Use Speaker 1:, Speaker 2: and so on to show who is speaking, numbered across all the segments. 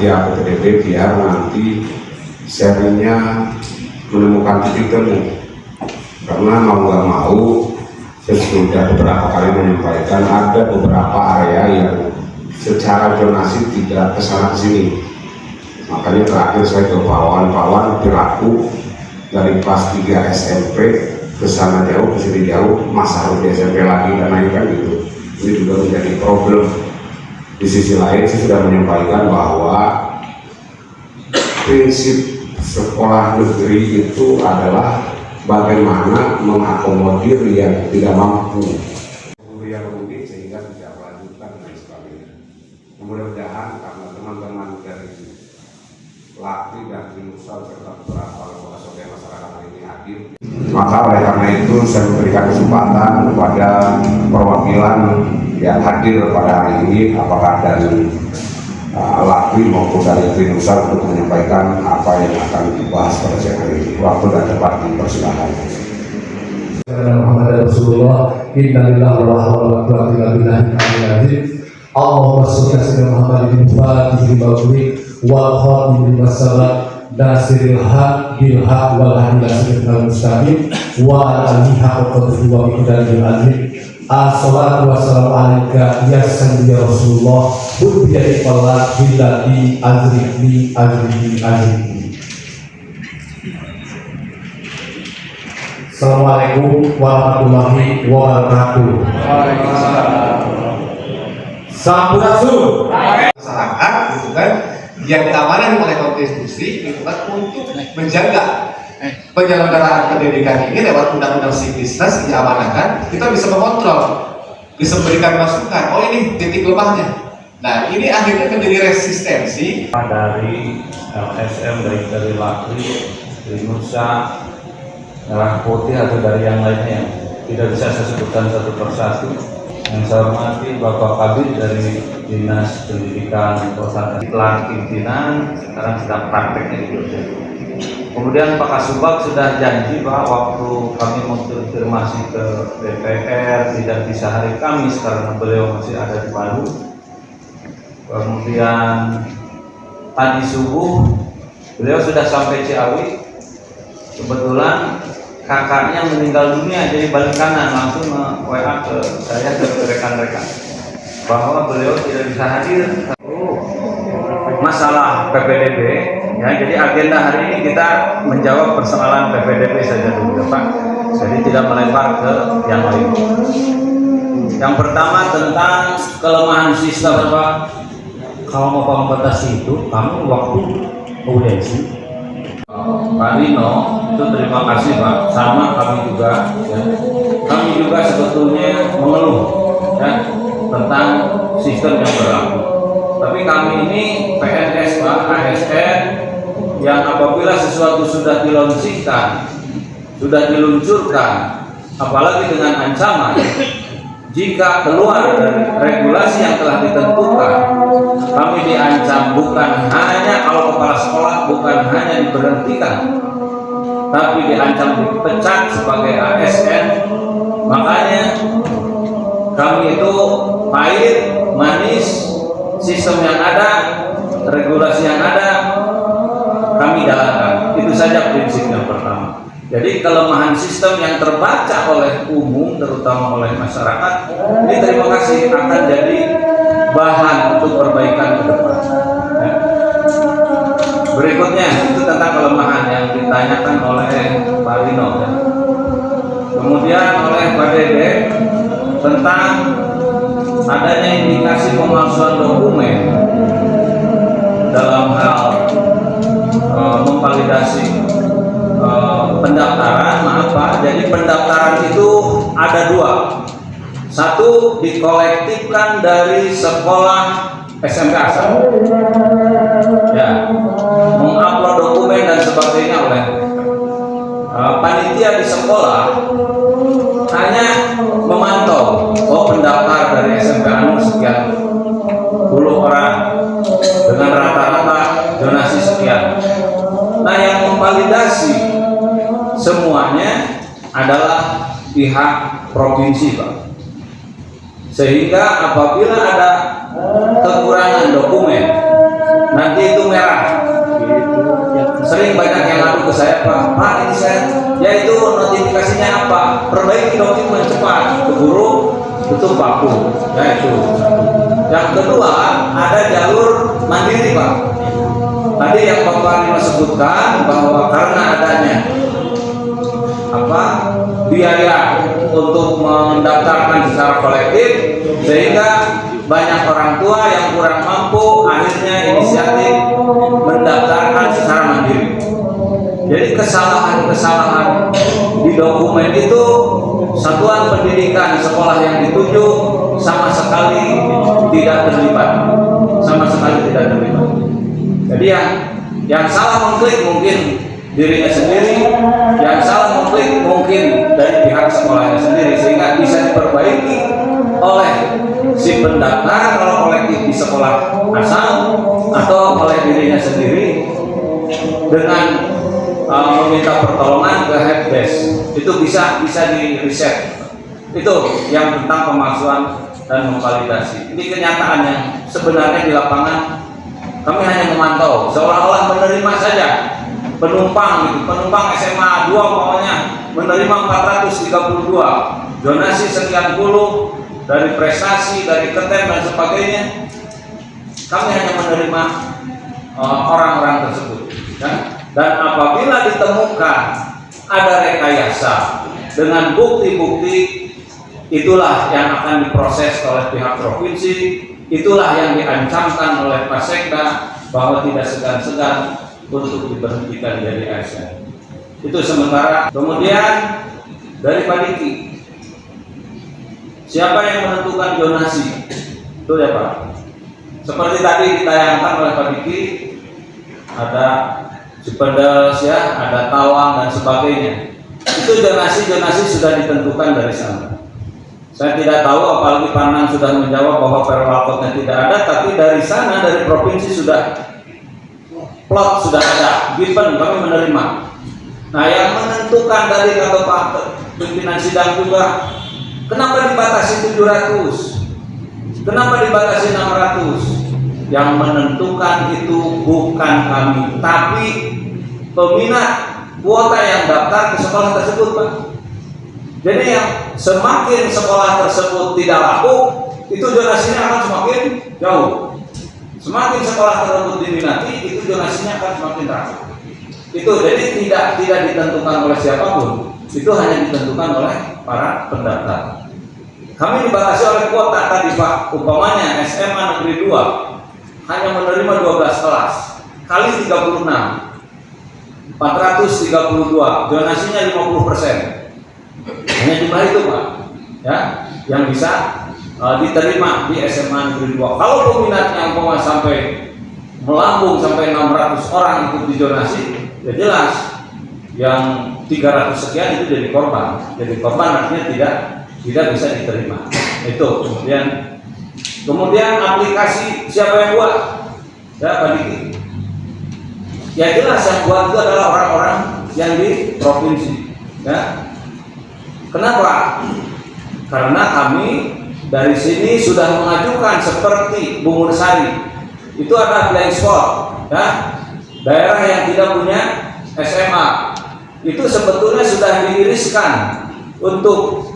Speaker 1: panitia PPDB biar nanti serinya menemukan titik temu, karena mau nggak mau sesudah beberapa kali menyampaikan ada beberapa area yang secara zonasi tidak kesana kesini. Makanya terakhir saya ke Pawan berlaku dari kelas 3 SMP ke sana jauh, ke sini jauh, masa harus di SMP lagi dan lain kan gitu. Ini juga menjadi problem. Di sisi lain saya sudah menyampaikan bahwa prinsip sekolah negeri itu adalah bagaimana mengakomodir yang tidak mampu, yang rugi sehingga tidak melanjutkan dan sebagainya. Mudah-mudahan karena teman-teman dari LAKRI dan Trinusal serta beberapa lembaga sosial masyarakat ini hadir, maka oleh karena itu saya memberikan kesempatan kepada perwakilan yang hadir pada hari ini, apakah dari LAKRI maupun dari Trinusal, untuk menyampaikan apa yang akan dibahas pada siang hari ini. Waktu dan tempat dipersilakan.
Speaker 2: Muhammad Rasulullah, innalillahi wa inna ilaihi raji'un. Allahumma sholli ala Muhammadin fatihil mawlid wal khatimil masalat nasiril haq bil haq wal hadi siratal mustaqim wa alihi haqqa qadrihi wa miqdaril azim. Assalatu wassalamu alaika ya sayyidi ya Rasulullah budi Allah billati azrikni. Assalamualaikum warahmatullahi wabarakatuh. Sampurasun. Masyarakat gitu kan yang diamankan oleh konstitusi itu kan untuk menjaga penyelenggaraan pendidikan ini lewat undang-undang Sisdiknas diamanahkan, kita bisa mengontrol, bisa memberikan masukan. Oh ini titik lemahnya. Nah ini akhirnya menjadi resistensi
Speaker 3: dari LSM, dari LAKRI, dari Nusa, Merah Putih atau dari yang lainnya yang tidak bisa saya sebutkan satu persatu. Yang saya hormati Bapak Kabid dari Dinas Pendidikan Kota Telah pimpinan, sekarang sedang prakteknya di Jogja. Kemudian Pak Kasubag sudah janji bahwa waktu kami mengkonfirmasi ke DPR tidak bisa hari Kamis karena beliau masih ada di Palu. Kemudian tadi subuh beliau sudah sampai Ciawi. Kebetulan kakaknya meninggal dunia, jadi balik kanan langsung WA ke saya, ke rekan-rekan bahwa beliau tidak bisa hadir. Masalah PPDB ya, jadi agenda hari ini kita menjawab persoalan PPDB saja dulu Pak, jadi tidak melempar ke yang lain. Yang pertama tentang kelemahan sistem Pak. Kalau mau membatasi itu kami waktu audiensi Pak Rino itu terima kasih Pak, sama kami juga ya. Kami juga sebetulnya mengeluh ya tentang sistem yang berlaku, tapi kami ini PNS Pak, ASN yang apabila sesuatu sudah diluncurkan, apalagi dengan ancaman, jika keluar dari regulasi yang telah ditentukan, kami diancam bukan hanya kalau kepala sekolah bukan hanya diberhentikan, tapi diancam dipecat sebagai ASN. Makanya kami itu pahit, manis, sistem yang ada, regulasi yang ada, kami jalankan. Itu saja prinsip yang pertama. Jadi kelemahan sistem yang terbaca oleh umum, terutama oleh masyarakat, ini terima kasih akan jadi bahan untuk perbaikan ke depan. Ya. Berikutnya itu tentang kelemahan yang ditanyakan oleh Pak Rino. Ya. Kemudian oleh Pak Dede tentang adanya indikasi pemalsuan dokumen dalam hal memvalidasi pendaftaran. Maaf Pak, jadi pendaftaran itu ada dua. Satu dikolektifkan dari sekolah SMK asal, ya, mengupload dokumen dan sebagainya oleh panitia di sekolah, hanya memantau oh pendaftar dari SMK anu sekian 10 orang dengan rata-rata donasi sekian. Nah yang memvalidasi semuanya adalah pihak provinsi Pak. Sehingga apabila ada kekurangan dokumen nanti itu merah. Sering banyak yang ngadu ke saya, Pak ini saya, ya itu notifikasinya apa? Perbaiki dokumen cepat, keburu tutup vakum. Ya itu. Yang kedua ada jalur mandiri, Pak. Tadi yang Bapak Lima sebutkan bahwa karena adanya biaya untuk mendaftarkan secara kolektif, sehingga banyak orang tua yang kurang mampu akhirnya inisiatif mendaftarkan secara mandiri. Jadi kesalahan-kesalahan di dokumen itu satuan pendidikan sekolah yang dituju sama sekali tidak terlibat, Jadi yang salah mengklik mungkin dirinya sendiri, yang salah mengklik mungkin dari pihak sekolahnya sendiri, sehingga bisa diperbaiki oleh si pendaftar kalau kolektif di sekolah asal atau oleh dirinya sendiri dengan meminta pertolongan ke helpdesk. Itu bisa di reset. Itu yang tentang pemalsuan dan memvalidasi. Ini kenyataan yang sebenarnya di lapangan kami hanya memantau, seolah-olah menerima saja penumpang SMA 2 pokoknya menerima 432 donasi sekian puluh dari prestasi, dari ketem dan sebagainya. Kami hanya menerima orang-orang tersebut, ya? Dan apabila ditemukan ada rekayasa dengan bukti-bukti, itulah yang akan diproses oleh pihak provinsi, itulah yang diancamkan oleh Pak Sekda bahwa tidak segan-segan untuk diberhentikan dari ASN. Itu sementara. Kemudian dari Pak Diki, siapa yang menentukan zonasi? Itu ya Pak. Seperti tadi ditayangkan oleh Pak Diki, ada Cipedes ya, ada Tawang dan sebagainya. Itu zonasi sudah ditentukan dari sana. Saya tidak tahu, apalagi Pak Nang sudah menjawab bahwa perwalkotnya tidak ada, tapi dari sana, dari provinsi sudah plot sudah ada, given kami menerima. Nah, yang menentukan dari kata Pak pimpinan sidang juga, kenapa dibatasi 700? Kenapa dibatasi 600? Yang menentukan itu bukan kami, tapi peminat kuota yang daftar ke sekolah tersebut, Pak. Jadi yang semakin sekolah tersebut tidak laku, itu donasinya akan semakin jauh. Semakin sekolah tersebut diminati, itu donasinya akan semakin rapuh. Itu jadi tidak ditentukan oleh siapapun, itu hanya ditentukan oleh para pendaftar. Kami dibatasi oleh kuota tadi Pak, umpamanya SMA Negeri 2 hanya menerima 12 kelas kali 36, 432, donasinya 50%. Hanya jumlah itu Pak, ya, yang bisa diterima di SMA Negeri 2. Kalau peminatnya umpama sampai melambung sampai 600 orang ikut didonasi, ya jelas yang 300 sekian itu jadi korban. Jadi korban artinya tidak bisa diterima. Itu kemudian aplikasi siapa yang buat? Ya Pak Diki. Ya jelas yang buat itu adalah orang-orang yang di provinsi. Ya. Kenapa? Karena kami dari sini sudah mengajukan seperti Bungursari. Itu ada blank spot, ya. Daerah yang tidak punya SMA itu sebetulnya sudah diiriskan untuk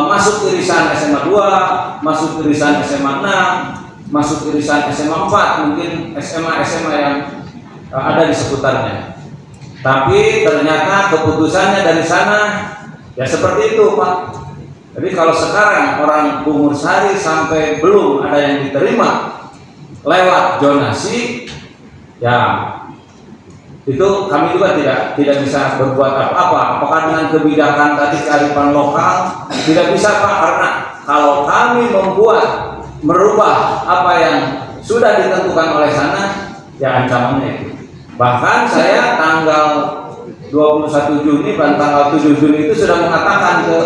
Speaker 3: masuk irisan SMA 2, masuk irisan SMA 6, masuk irisan SMA 4, mungkin SMA yang ada di seputarnya. Tapi ternyata keputusannya dari sana ya seperti itu Pak. Jadi kalau sekarang orang Bungursari sampai belum ada yang diterima lewat zonasi, ya itu kami juga tidak bisa berbuat apa-apa. Apakah dengan kebijakan tadi kearifan lokal? Tidak bisa Pak, karena kalau kami merubah apa yang sudah ditentukan oleh sana, ya ancamannya itu. Bahkan saya tanggal 21 Juni dan tanggal 7 Juni itu sudah mengatakan ke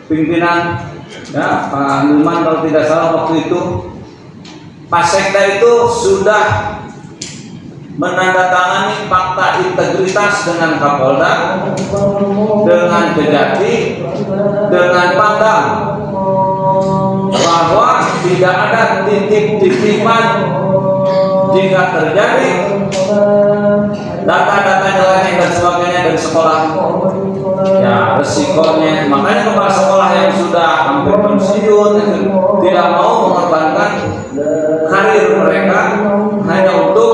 Speaker 3: pimpinan ya Pak Nilman kalau tidak salah waktu itu, Pak Sekda itu sudah menandatangani fakta integritas dengan Kapolda, dengan Kejati, dengan Pangdam, bahwa tidak ada titip-titipan jika terjadi data-data nilainya dan sebagainya dari sekolah, ya resikonya. Makanya kepala sekolah yang sudah hampir pensiun tidak mau mengorbankan karir mereka hanya untuk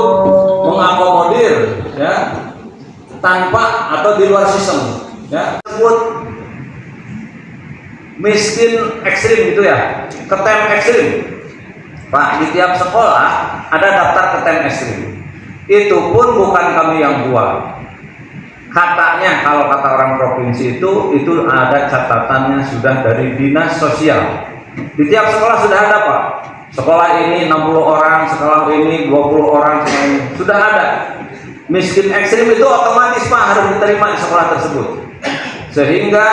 Speaker 3: mengakomodir, ya, tanpa atau di luar sistem, ya. Tersebut miskin ekstrim gitu ya, ketem ekstrim. Pak, di tiap sekolah ada daftar ketem ekstrim. Itu pun bukan kami yang buat. Katanya kalau kata orang provinsi itu ada catatannya sudah dari dinas sosial. Di tiap sekolah sudah ada, Pak. Sekolah ini 60 orang, sekolah ini 20 orang, sudah ada. Miskin ekstrim itu otomatis, Pak, harus diterima di sekolah tersebut. Sehingga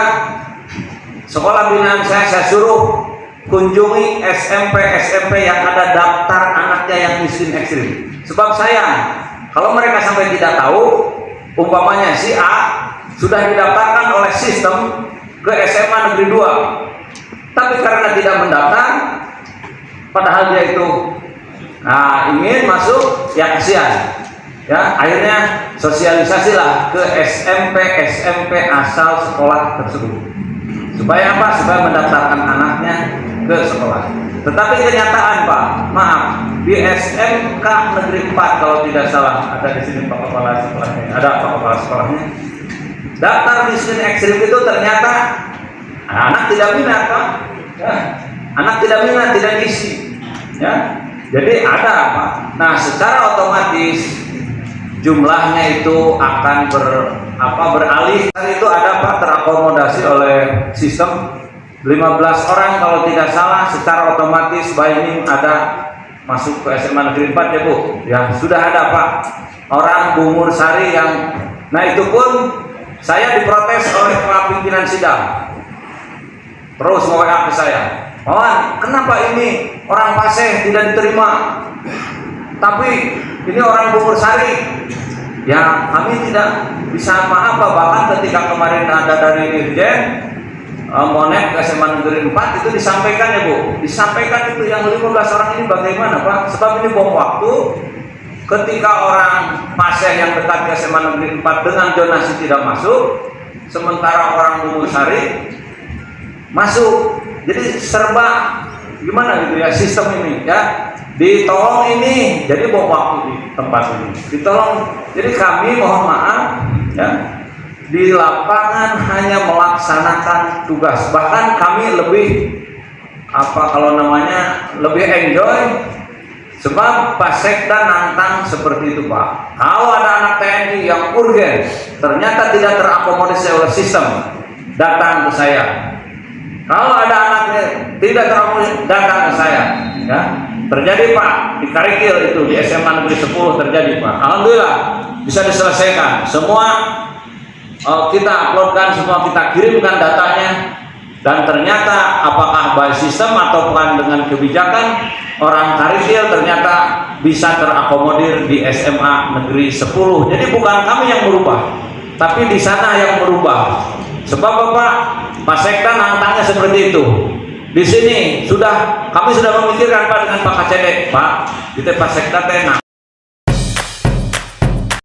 Speaker 3: sekolah binaan saya suruh kunjungi SMP yang ada daftar anaknya yang miskin ekstrim. Sebab sayang kalau mereka sampai tidak tahu, umpamanya si A sudah didaftarkan oleh sistem ke SMA Negeri 2, tapi karena tidak mendaftar, padahal dia itu ingin masuk, ya kasihan. Ya, akhirnya sosialisasilah ke SMP asal sekolah tersebut. Supaya apa? Supaya mendaftarkan anaknya ke sekolah. Tetapi kenyataan, Pak, maaf, di SMK Negeri 4 kalau tidak salah, ada di sini Pak Kepala Sekolahnya, ada Pak Kepala Sekolahnya. Daftar miskin ekstrim itu ternyata anak tidak minat, Pak. Ya, anak tidak minat, tidak diisi. Ya, jadi ada, Pak. Nah, secara otomatis jumlahnya itu akan beralih. Itu ada, Pak, terakomodasi oleh sistem 15 orang kalau tidak salah, secara otomatis Bainim ada masuk ke SMA Negeri 4 ya Bu. Ya sudah ada, Pak, orang Bungur Sari yang, nah itu pun saya diprotes oleh pimpinan sidang. Terus WA ke saya, "Mawan, kenapa ini orang Paseh tidak diterima? Tapi ini orang Bungur Sari." Ya kami tidak bisa apa-apa. Bahkan ketika kemarin ada dari Dirjen Monet ke SMA Negeri 4 itu disampaikan ya Bu, disampaikan itu yang 15 orang ini bagaimana, Pak? Sebab ini bom waktu ketika orang Paseh yang dekat ke SMA Negeri 4 dengan zonasi tidak masuk, sementara orang Bungur Sari masuk. Jadi serba gimana gitu ya sistem ini ya. Ditolong ini, jadi bom waktu di tempat ini. Ditolong. Jadi kami mohon maaf ya, di lapangan hanya melaksanakan tugas. Bahkan kami lebih lebih enjoy, sebab Pak Sekda nantang seperti itu, Pak. Kalau ada anak TNI yang urgen ternyata tidak terakomodasi oleh sistem, datang ke saya. Kalau ada anaknya tidak terakomodasi, datang ke saya. Ya, terjadi, Pak, di Karikil itu di SMA Negeri 10 terjadi, Pak. Alhamdulillah bisa diselesaikan. Semua kita uploadkan, semua kita kirimkan datanya, dan ternyata apakah by sistem atau bukan dengan kebijakan, orang Karikil ternyata bisa terakomodir di SMA Negeri 10. Jadi bukan kami yang merubah, tapi di sana yang merubah. Sebab Bapak Pak Sekda nantangnya seperti itu. Di sini kami sudah memikirkan, Pak, dengan Pak Kacedek, Pak, kita Pak Sekda tenang.